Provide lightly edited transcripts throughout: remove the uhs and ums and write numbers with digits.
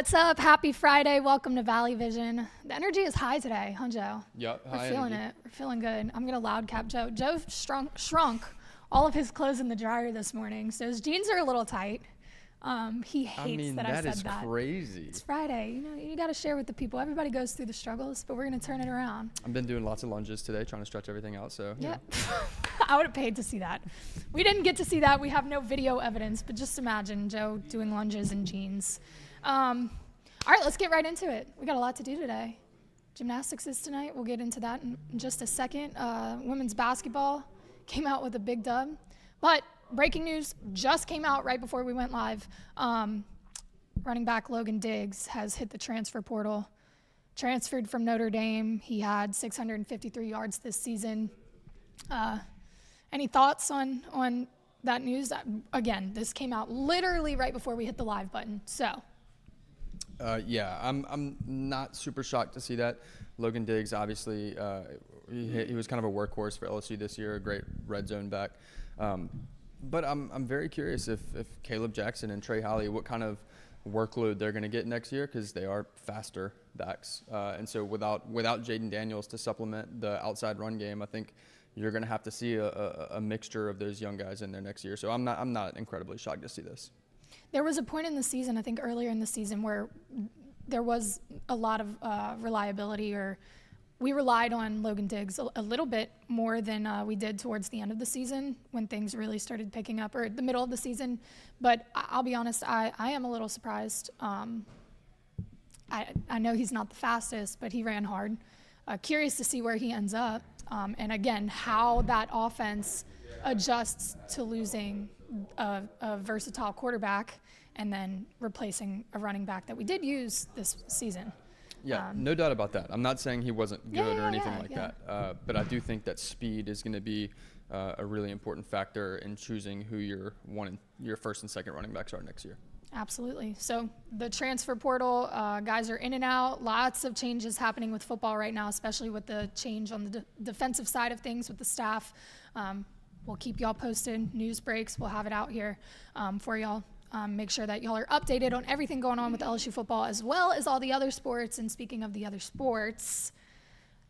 What's up? Happy Friday. Welcome to Valley Vision. The energy is high today, huh, Joe? Yep. We're feeling it. We're feeling good. I'm going to loud cap Joe. Joe shrunk all of his clothes in the dryer this morning, so his jeans are a little tight. He hates that I said that. That is crazy. It's Friday. You got to share with the people. Everybody goes through the struggles, but we're going to turn it around. I've been doing lots of lunges today, trying to stretch everything out, so. Yeah. I would have paid to see that. We didn't get to see that. We have no video evidence, but just imagine Joe doing lunges in jeans. All right, let's get right into it. We got a lot to do today. Gymnastics is tonight. We'll get into that in just a second. Women's basketball came out with a big dub. But breaking news just came out right before we went live. Running back Logan Diggs has hit the transfer portal. Transferred from Notre Dame. He had 653 yards this season. Any thoughts on that news? Again, this came out literally right before we hit the live button. So. Yeah, I'm not super shocked to see that. Logan Diggs, obviously, he was kind of a workhorse for LSU this year, a great red zone back. But I'm very curious if Caleb Jackson and Trey Holly, what kind of workload they're going to get next year, because they are faster backs. And so without Jaden Daniels to supplement the outside run game, I think you're going to have to see a mixture of those young guys in there next year. So I'm not incredibly shocked to see this. There was a point in the season, I think earlier in the season, where there was a lot of reliability, or we relied on Logan Diggs a little bit more than we did towards the end of the season when things really started picking up, or the middle of the season. But I'll be honest, I am a little surprised. I know he's not the fastest, but he ran hard. Curious to see where he ends up. And again, how that offense adjusts to losing a versatile quarterback and then replacing a running back that we did use this season. Yeah, no doubt about that. I'm not saying he wasn't good or anything like that, but I do think that speed is going to be a really important factor in choosing who your first and second running backs are next year. Absolutely. So the transfer portal, guys are in and out. Lots of changes happening with football right now, especially with the change on the defensive side of things with the staff. We'll keep y'all posted. News breaks. We'll have it out here for y'all. Make sure that y'all are updated on everything going on with LSU football, as well as all the other sports. And speaking of the other sports,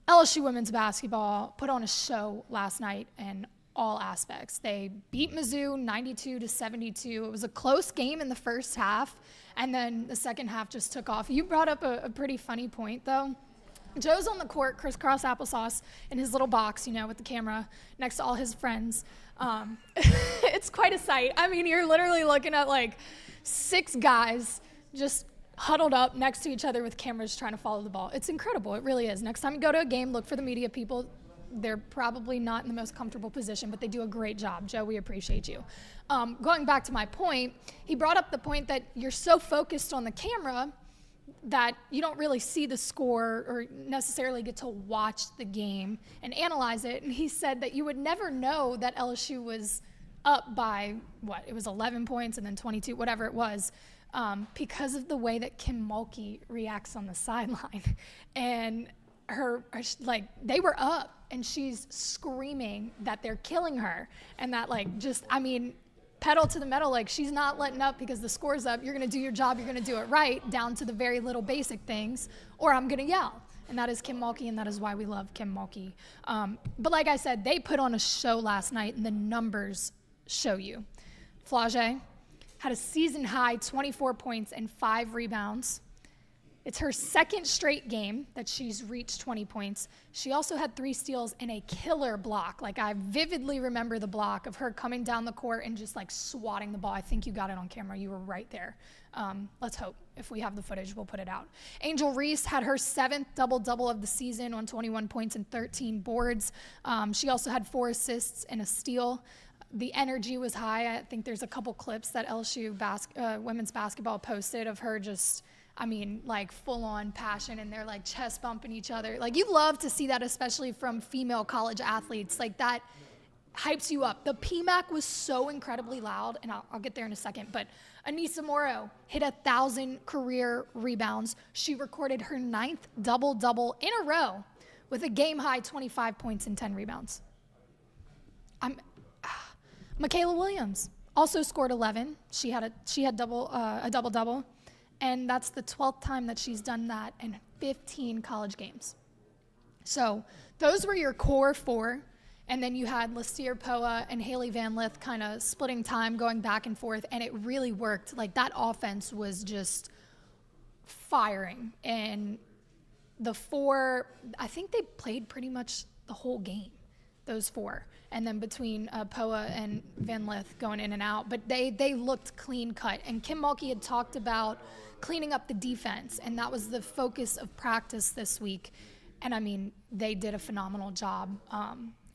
LSU Women's Basketball put on a show last night in all aspects. They beat Mizzou 92-72. It was a close game in the first half, and then the second half just took off. You brought up a pretty funny point, though. Joe's on the court, crisscross applesauce, in his little box, with the camera next to all his friends. It's quite a sight. I mean, you're literally looking at like 6 guys just huddled up next to each other with cameras trying to follow the ball. It's incredible. It really is. Next time you go to a game, look for the media people. They're probably not in the most comfortable position, but they do a great job. Joe, we appreciate you. Going back to my point, he brought up the point that you're so focused on the camera that you don't really see the score or necessarily get to watch the game and analyze it. And he said that you would never know that LSU was up by, it was 11 points and then 22, whatever it was, because of the way that Kim Mulkey reacts on the sideline. And they were up and she's screaming that they're killing her. And that pedal to the metal, she's not letting up because the score's up. You're going to do your job. You're going to do it right, down to the very little basic things, or I'm going to yell. And that is Kim Mulkey, and that is why we love Kim Mulkey. But like I said, they put on a show last night, and the numbers show you. Flau'Jae had a season-high 24 points and 5 rebounds. It's her second straight game that she's reached 20 points. She also had 3 steals and a killer block. I vividly remember the block of her coming down the court and just swatting the ball. I think you got it on camera. You were right there. Let's hope. If we have the footage, we'll put it out. Angel Reese had her 7th double-double of the season on 21 points and 13 boards. She also had 4 assists and a steal. The energy was high. I think there's a couple clips that LSU women's basketball posted of her just full-on passion, and they're chest bumping each other. You love to see that, especially from female college athletes. That hypes you up. The PMAC was so incredibly loud, and I'll get there in a second, but Aneesah Morrow hit 1,000 career rebounds. She recorded her 9th double-double in a row with a game-high 25 points and 10 rebounds. Mikaylah Williams also scored 11. She had a double-double. And that's the 12th time that she's done that in 15 college games. So those were your core four. And then you had Lasir Poa and Haley Van Lith kind of splitting time, going back and forth, and it really worked. Like, that offense was just firing. And the four, I think they played pretty much the whole game, those four. And then between Poa and Van Lith going in and out. But they looked clean cut. And Kim Mulkey had talked about cleaning up the defense, and that was the focus of practice this week. And, I mean, they did a phenomenal job.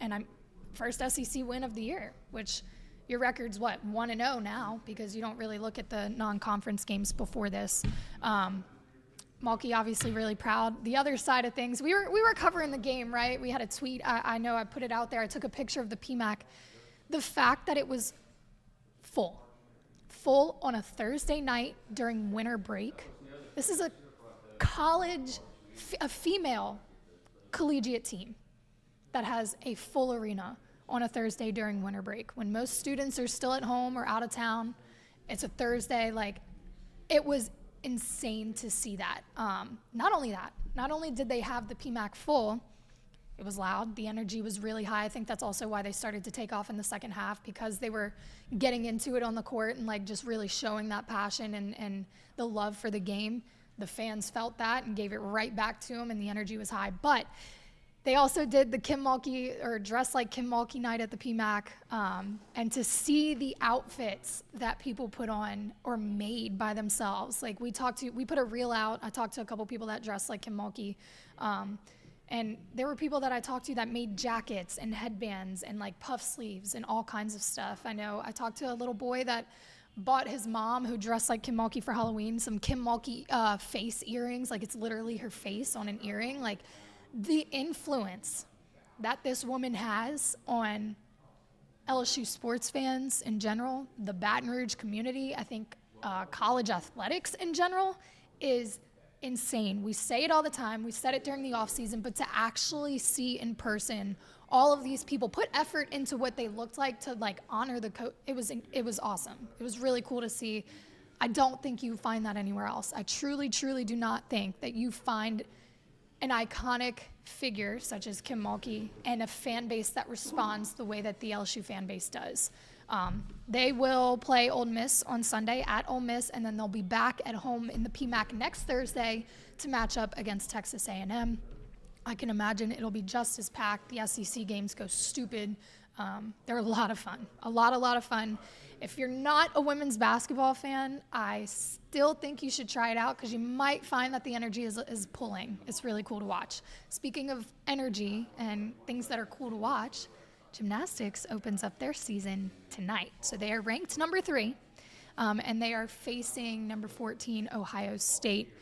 And I'm first SEC win of the year, which your record's what, 1-0 now, because you don't really look at the non-conference games before this. Mulkey obviously really proud. The other side of things, we were covering the game, right? We had a tweet. I know I put it out there. I took a picture of the PMAC. The fact that it was full on a Thursday night during winter break. This is a female collegiate team that has a full arena on a Thursday during winter break. When most students are still at home or out of town, it's a Thursday. Like, it was insane to see that. Not only did they have the PMAC full, it was loud. The energy was really high. I think that's also why they started to take off in the second half, because they were getting into it on the court and like just really showing that passion and the love for the game. The fans felt that and gave it right back to them, and the energy was high. But they also did the Kim Mulkey, or Dress Like Kim Mulkey night at the PMAC, and to see the outfits that people put on or made by themselves. Like, we put a reel out. I talked to a couple people that dressed like Kim Mulkey, and there were people that I talked to that made jackets and headbands and like puff sleeves and all kinds of stuff. I know I talked to a little boy that bought his mom, who dressed like Kim Mulkey for Halloween, some Kim Mulkey face earrings. Like, it's literally her face on an earring. Like, the influence that this woman has on LSU sports fans in general, the Baton Rouge community, I think college athletics in general, is insane. We say it all the time. We said it during the off season, but to actually see in person all of these people put effort into what they looked like to like honor the coach, it was awesome. It was really cool to see. I don't think you find that anywhere else. I truly, truly do not think that you find an iconic figure such as Kim Mulkey and a fan base that responds the way that the LSU fan base does. They will play Ole Miss on Sunday at Ole Miss, and then they'll be back at home in the PMAC next Thursday to match up against Texas A&M. I can imagine it'll be just as packed. The SEC games go stupid. They're a lot of fun, a lot of fun. If you're not a women's basketball fan, I still think you should try it out, because you might find that the energy is pulling. It's really cool to watch. Speaking of energy and things that are cool to watch, gymnastics opens up their season tonight. So they are ranked number 3, and they are facing number 14, Ohio State.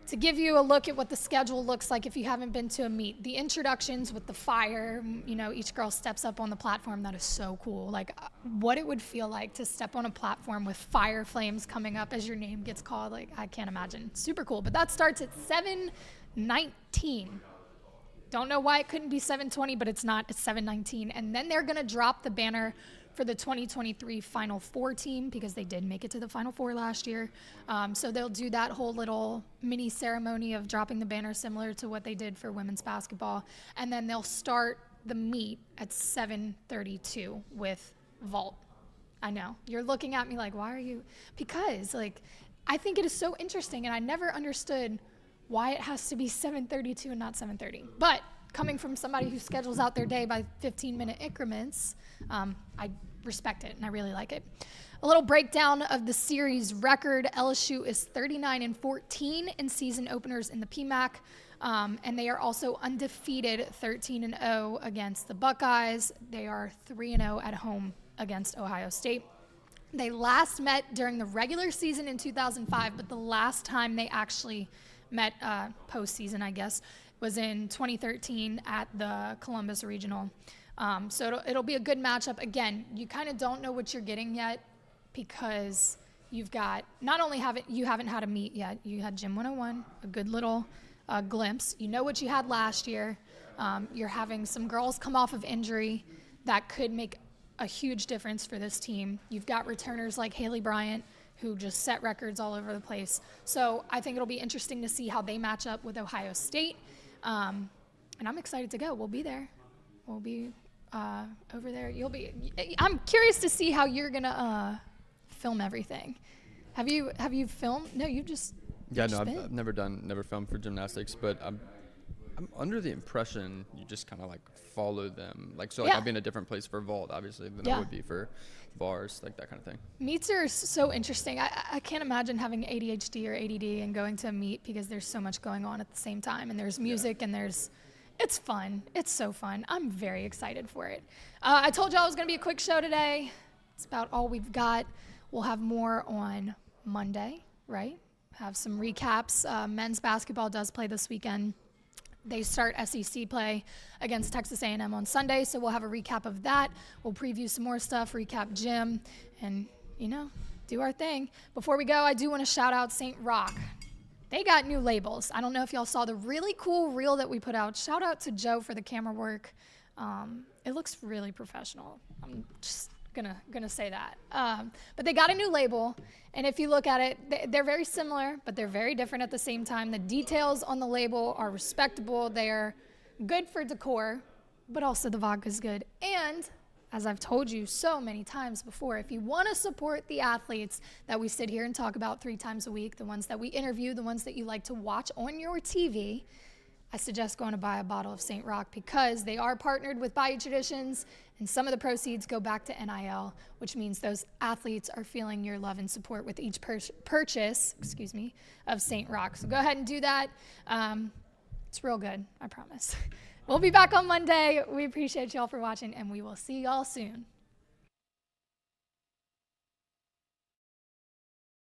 To give you a look at what the schedule looks like if you haven't been to a meet, the introductions with the fire, you know, each girl steps up on the platform. That is so cool. Like, what it would feel like to step on a platform with fire flames coming up as your name gets called. Like, I can't imagine. Super cool. But that starts at 7:19. Don't know why it couldn't be 7:20, but it's not. It's 7:19. And then they're going to drop the banner for the 2023 Final Four team, because they did make it to the Final Four last year. So they'll do that whole little mini ceremony of dropping the banner, similar to what they did for women's basketball. And then they'll start the meet at 7:32 with vault. I know. You're looking at me like, why are you? Because, like, I think it is so interesting, and I never understood why it has to be 7:32 and not 7:30. But coming from somebody who schedules out their day by 15-minute increments, I respect it, and I really like it. A little breakdown of the series record. LSU is 39-14 in season openers in the PMAC, and they are also undefeated, 13-0 against the Buckeyes. They are 3-0 at home against Ohio State. They last met during the regular season in 2005, but the last time they actually met postseason, I guess, was in 2013 at the Columbus Regional. So it'll be a good matchup. Again, you kind of don't know what you're getting yet, because you've got, not only you haven't had a meet yet, you had Gym 101, a good little glimpse. You know what you had last year. You're having some girls come off of injury that could make a huge difference for this team. You've got returners like Haley Bryant, who just set records all over the place. So I think it'll be interesting to see how they match up with Ohio State. And I'm excited to go. We'll be there. We'll be over there. I'm curious to see how you're going to film everything. Have you filmed? No, you've just Yeah, no, I've never filmed for gymnastics, but I'm under the impression you just kind of like follow them. Like, so like I'll be in a different place for vault, obviously, than I would be for bars, like that kind of thing. Meets are so interesting. I can't imagine having ADHD or ADD and going to a meet because there's so much going on at the same time, and there's music and it's fun. It's so fun. I'm very excited for it. I told y'all it was going to be a quick show today. It's about all we've got. We'll have more on Monday, right? Have some recaps. Men's basketball does play this weekend. They start SEC play against Texas A&M on Sunday, so we'll have a recap of that. We'll preview some more stuff, recap gym, and, do our thing. Before we go, I do want to shout out St. Rock. They got new labels. I don't know if y'all saw the really cool reel that we put out. Shout out to Joe for the camera work. It looks really professional. I'm just gonna say that. But they got a new label, and if you look at it, they're very similar, but they're very different at the same time. The details on the label are respectable. They're good for decor, but also the vodka's good. And as I've told you so many times before, if you want to support the athletes that we sit here and talk about 3 times a week, the ones that we interview, the ones that you like to watch on your TV, I suggest going to buy a bottle of St. Rock because they are partnered with Bayou Traditions, and some of the proceeds go back to NIL, which means those athletes are feeling your love and support with each purchase of St. Rock. So go ahead and do that. It's real good, I promise. We'll be back on Monday. We appreciate y'all for watching, and we will see y'all soon.